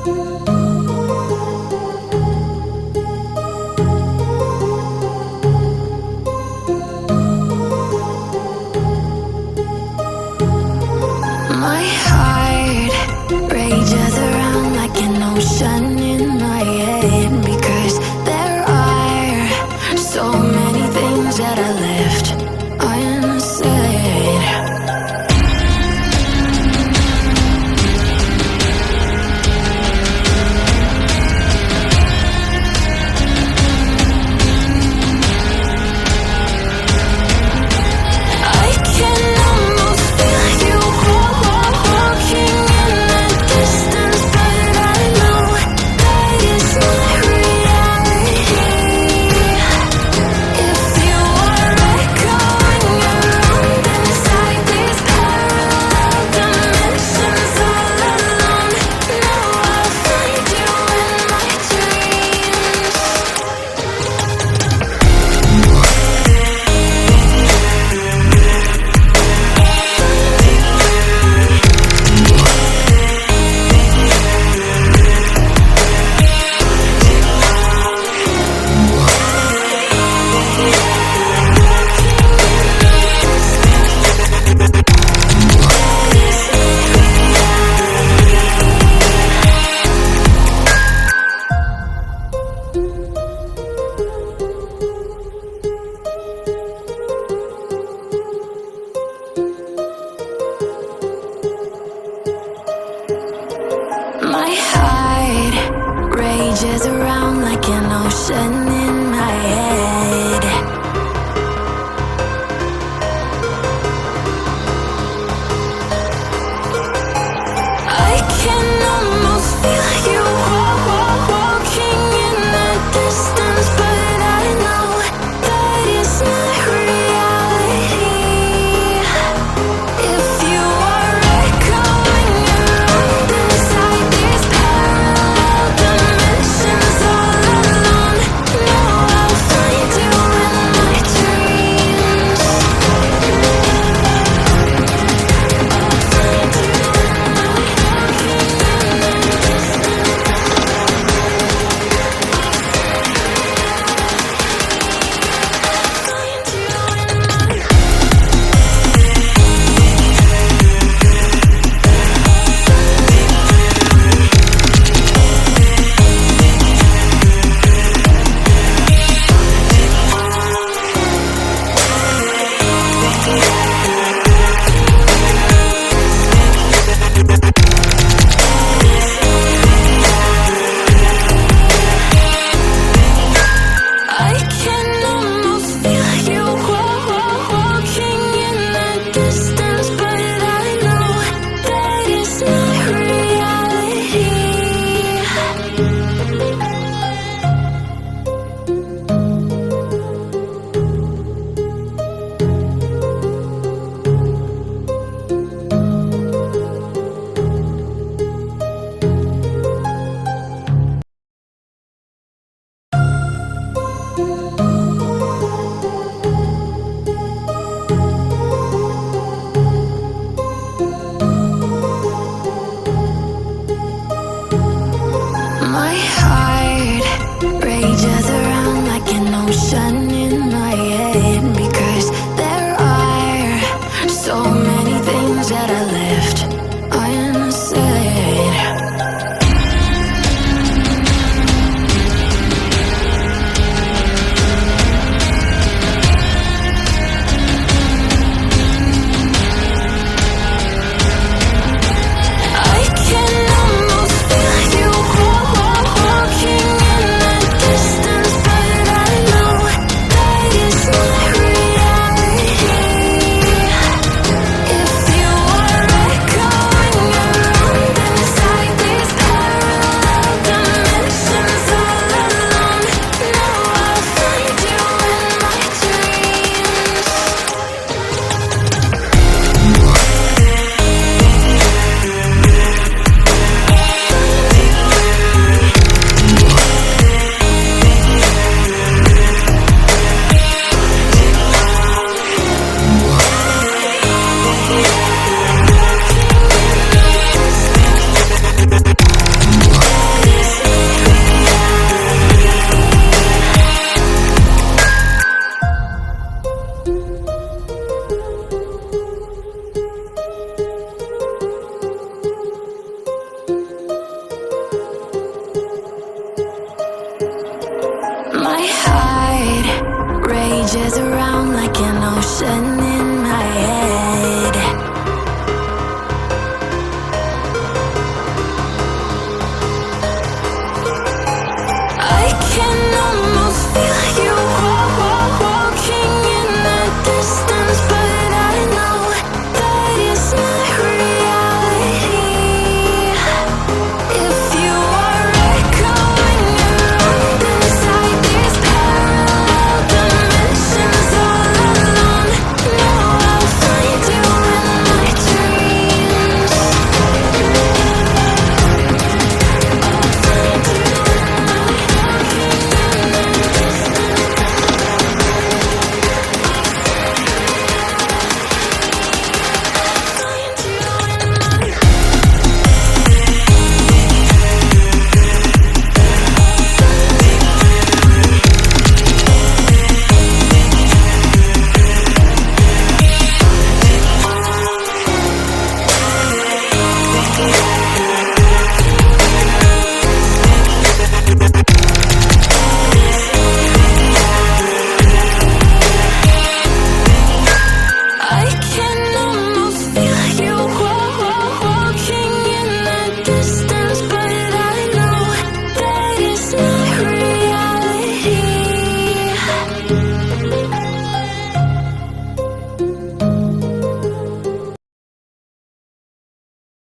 My heart rages around like an ocean in my head, because there are so many things that I left unsaid. I can almost feel you walking in the distance, but I know that it's not reality. If you are echoing around inside these parallel dimensions all alone, now I'll find you in my dreams. My heart rages around like an ocean in my head. I can almost feel you walking in the distance, but I know that it's not reality. If you are echoing around inside these parallel dimensions all alone, now rages around like an ocean